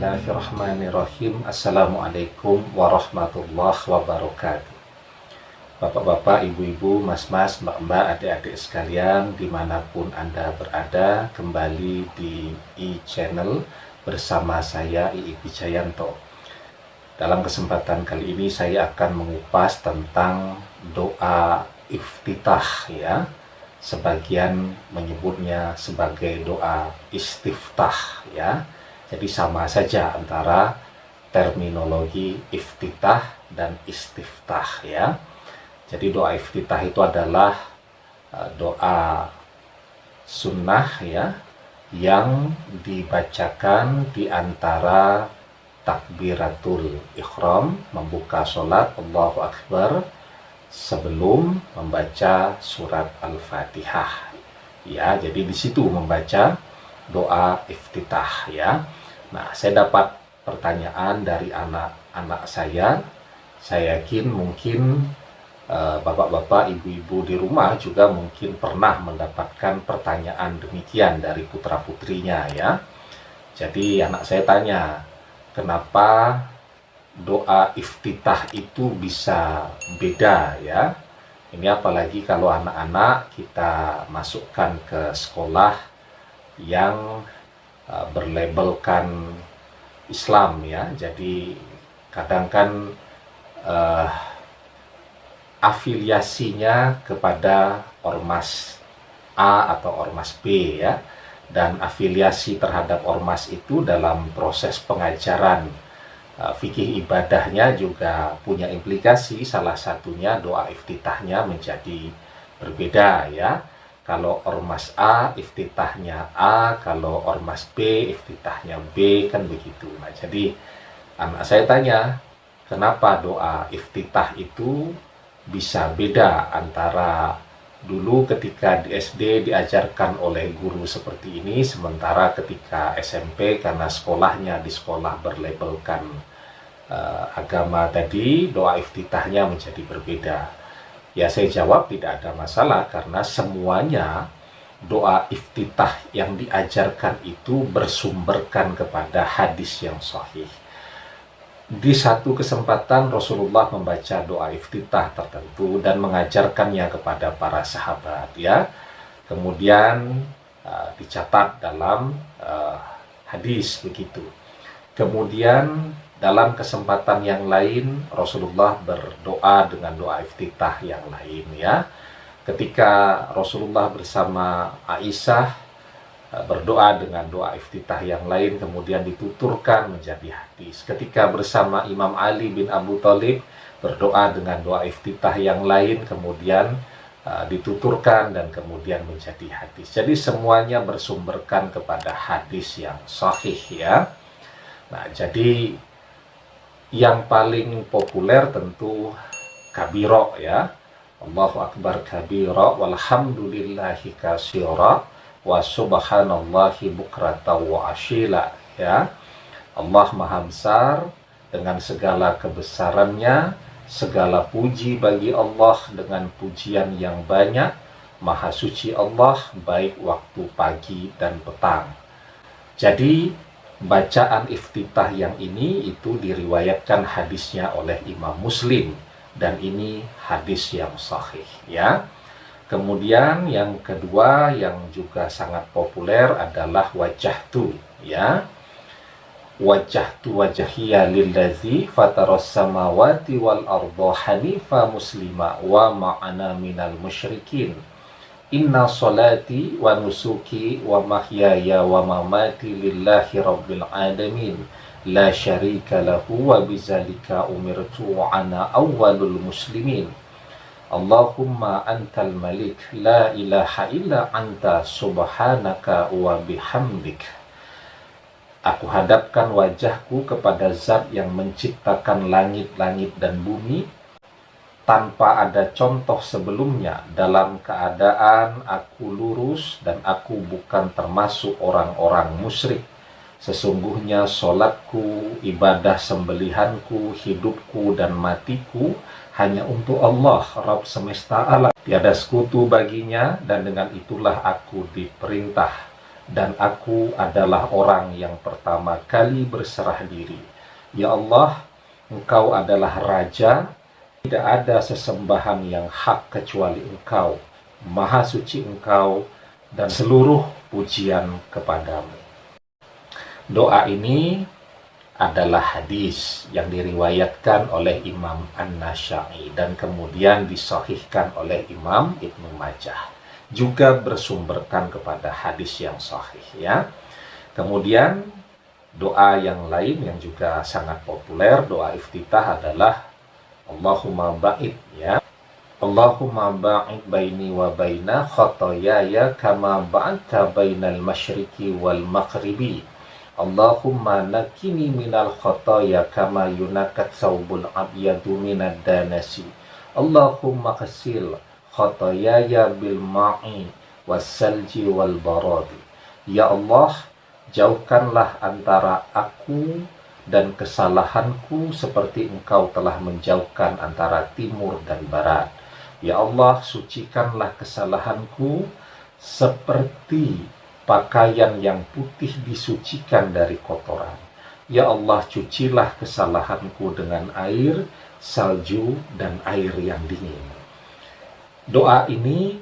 Bismillahirrahmanirrahim. Assalamualaikum warahmatullahi wabarakatuh. Bapak-bapak, ibu-ibu, mas-mas, mbak-mbak, adik-adik sekalian, dimanapun Anda berada, kembali di e-channel bersama saya, Ii Wijayanto. Dalam kesempatan kali ini saya akan mengupas tentang doa iftitah, ya. Sebagian menyebutnya sebagai doa istiftah, ya. Jadi sama saja antara terminologi iftitah dan istiftah, ya. Jadi doa iftitah itu adalah doa sunnah, ya, yang dibacakan di antara takbiratul ikhram, membuka sholat, Allahu Akbar, sebelum membaca surat Al-Fatihah, ya. Jadi di situ membaca doa iftitah, ya. Nah, saya dapat pertanyaan dari anak-anak saya. Saya yakin mungkin bapak-bapak, ibu-ibu di rumah juga mungkin pernah mendapatkan pertanyaan demikian dari putra-putrinya, ya. Jadi anak saya tanya, kenapa doa iftitah itu bisa beda, ya? Ini apalagi kalau anak-anak kita masukkan ke sekolah yang berlabelkan Islam, ya. Jadi kadang kan afiliasinya kepada ormas A atau ormas B, ya. Dan afiliasi terhadap ormas itu dalam proses pengajaran fikih ibadahnya juga punya implikasi. Salah satunya doa iftitahnya menjadi berbeda, ya. Kalau ormas A iftitahnya A, kalau ormas B iftitahnya B, kan begitu. Nah, jadi anak saya tanya, kenapa doa iftitah itu bisa beda antara dulu ketika di SD diajarkan oleh guru seperti ini, sementara ketika SMP karena sekolahnya di sekolah berlabelkan agama tadi, doa iftitahnya menjadi berbeda. Ya, saya jawab tidak ada masalah karena semuanya doa iftitah yang diajarkan itu bersumberkan kepada hadis yang sahih. Di satu kesempatan Rasulullah membaca doa iftitah tertentu dan mengajarkannya kepada para sahabat, ya. Kemudian dicatat dalam hadis begitu. Kemudian dalam kesempatan yang lain Rasulullah berdoa dengan doa iftitah yang lain, ya. Ketika Rasulullah bersama Aisyah berdoa dengan doa iftitah yang lain, kemudian dituturkan menjadi hadis. Ketika bersama Imam Ali bin Abu Thalib berdoa dengan doa iftitah yang lain, kemudian dituturkan dan kemudian menjadi hadis. Jadi semuanya bersumberkan kepada hadis yang sahih, ya. Nah, jadi yang paling populer tentu kabiro, ya. Allahu Akbar kabiro walhamdulillahi katsira wa subhanallahi bukrata wa asyila, ya. Allah Maha Besar dengan segala kebesarannya, segala puji bagi Allah dengan pujian yang banyak. Maha suci Allah baik waktu pagi dan petang. Jadi bacaan iftitah yang ini itu diriwayatkan hadisnya oleh Imam Muslim, dan ini hadis yang sahih, ya. Kemudian yang kedua yang juga sangat populer adalah wajahtu, ya. Wajahtu wajhiya lillazi fataras samawati wal arda hanifa muslima wa ma'ana minal musyrikin. Inna salati wa nusuki wa mahyaya wa mamati lillahi rabbil alamin. La syarika lahu wa bizalika umirtu wa ana awwalul muslimin. Allahumma antal malik la ilaha illa anta subhanaka wa bihamdik. Aku hadapkan wajahku kepada zat yang menciptakan langit-langit dan bumi tanpa ada contoh sebelumnya, dalam keadaan aku lurus dan aku bukan termasuk orang-orang musyrik. Sesungguhnya solatku, ibadah sembelihanku, hidupku dan matiku hanya untuk Allah, Rabb semesta alam. Tiada sekutu baginya, dan dengan itulah aku diperintah. dan aku adalah orang yang pertama kali berserah diri. Ya Allah, Engkau adalah Raja, tidak ada sesembahan yang hak kecuali Engkau. Maha suci Engkau, dan seluruh pujian kepadamu. Doa ini adalah hadis yang diriwayatkan oleh Imam An-Nasa'i dan kemudian disahihkan oleh Imam Ibnu Majah. Juga bersumberkan kepada hadis yang sahih, ya. Kemudian doa yang lain yang juga sangat populer, doa iftitah adalah Allahumma ba'id, ya. Allahumma ba'id baini wa baina khotoyaya kama ba'adta bainal masyriqi wal maghribi. Allahumma nakini minal khotoya kama yunakat saubul abyadu minad danasi. Allahumma qasil khotoyaya bil ma'i wassalji wal baradi. Ya Allah, jauhkanlah antara aku dan kesalahanku seperti Engkau telah menjauhkan antara timur dan barat. Ya Allah, sucikanlah kesalahanku seperti pakaian yang putih disucikan dari kotoran. Ya Allah, cucilah kesalahanku dengan air, salju, dan air yang dingin. Doa ini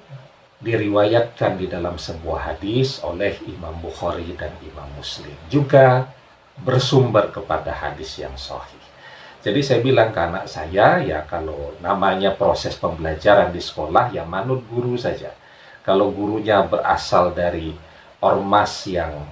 diriwayatkan di dalam sebuah hadis oleh Imam Bukhari dan Imam Muslim. Juga bersumber kepada hadis yang sahih. Jadi saya bilang ke anak saya, ya kalau namanya proses pembelajaran di sekolah, ya manut guru saja. Kalau gurunya berasal dari ormas yang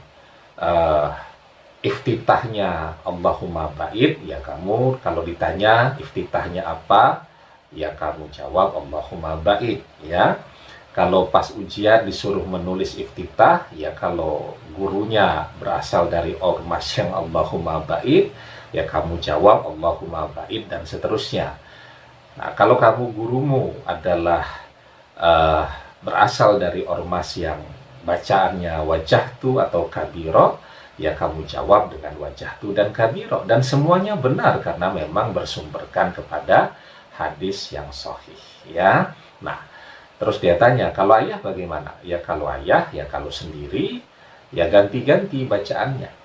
iftitahnya Allahumma ba'id, ya kamu kalau ditanya iftitahnya apa, ya kamu jawab Allahumma ba'id, ya. Kalau pas ujian disuruh menulis iftitah, ya kalau gurunya berasal dari ormas yang Allahumma ba'id, ya kamu jawab Allahumma ba'id, dan seterusnya. Nah, kalau kamu gurumu adalah berasal dari ormas yang bacaannya wajahtu atau kabiro, ya kamu jawab dengan wajahtu dan kabiro. Dan semuanya benar karena memang bersumberkan kepada hadis yang sahih, ya. Nah, terus dia tanya, kalau ayah bagaimana? Ya kalau ayah, ya kalau sendiri, ya ganti-ganti bacaannya.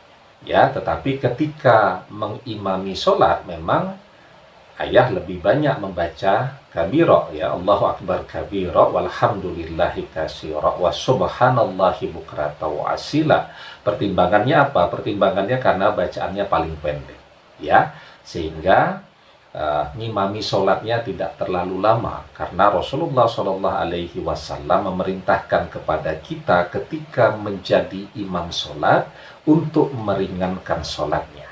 Ya, tetapi ketika mengimami sholat, memang ayah lebih banyak membaca kabiro, ya Allahu Akbar kabiro, walhamdulillahi kasiro, wa subhanallahi bukrata wa asila. Pertimbangannya apa? Pertimbangannya karena bacaannya paling pendek, ya, sehingga ngimami sholatnya tidak terlalu lama, karena Rasulullah SAW memerintahkan kepada kita ketika menjadi imam sholat untuk meringankan sholatnya,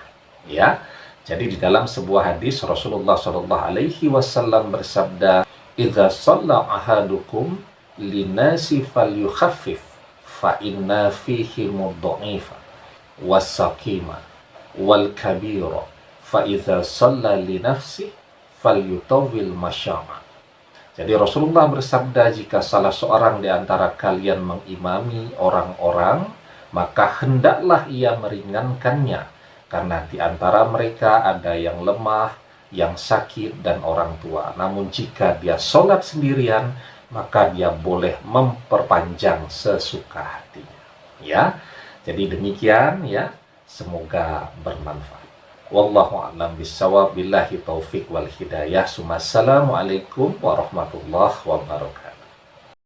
ya. Jadi di dalam sebuah hadis Rasulullah SAW bersabda, "Idza shalla ahadukum linasi falyukhaffif fa inna fihi mudha'ifa was-saqima wal kabira fa idza shalla li nafsi falyutawwil masya'a." Jadi Rasulullah bersabda, jika salah seorang di antara kalian mengimami orang-orang, maka hendaklah ia meringankannya, karena di antara mereka ada yang lemah, yang sakit, dan orang tua. Namun jika dia sholat sendirian, maka dia boleh memperpanjang sesuka hatinya. Ya, jadi demikian, ya. Semoga bermanfaat. Wallahu a'lam bishawab, billahi taufik wal hidayah. Assalamualaikum warahmatullahi wabarakatuh.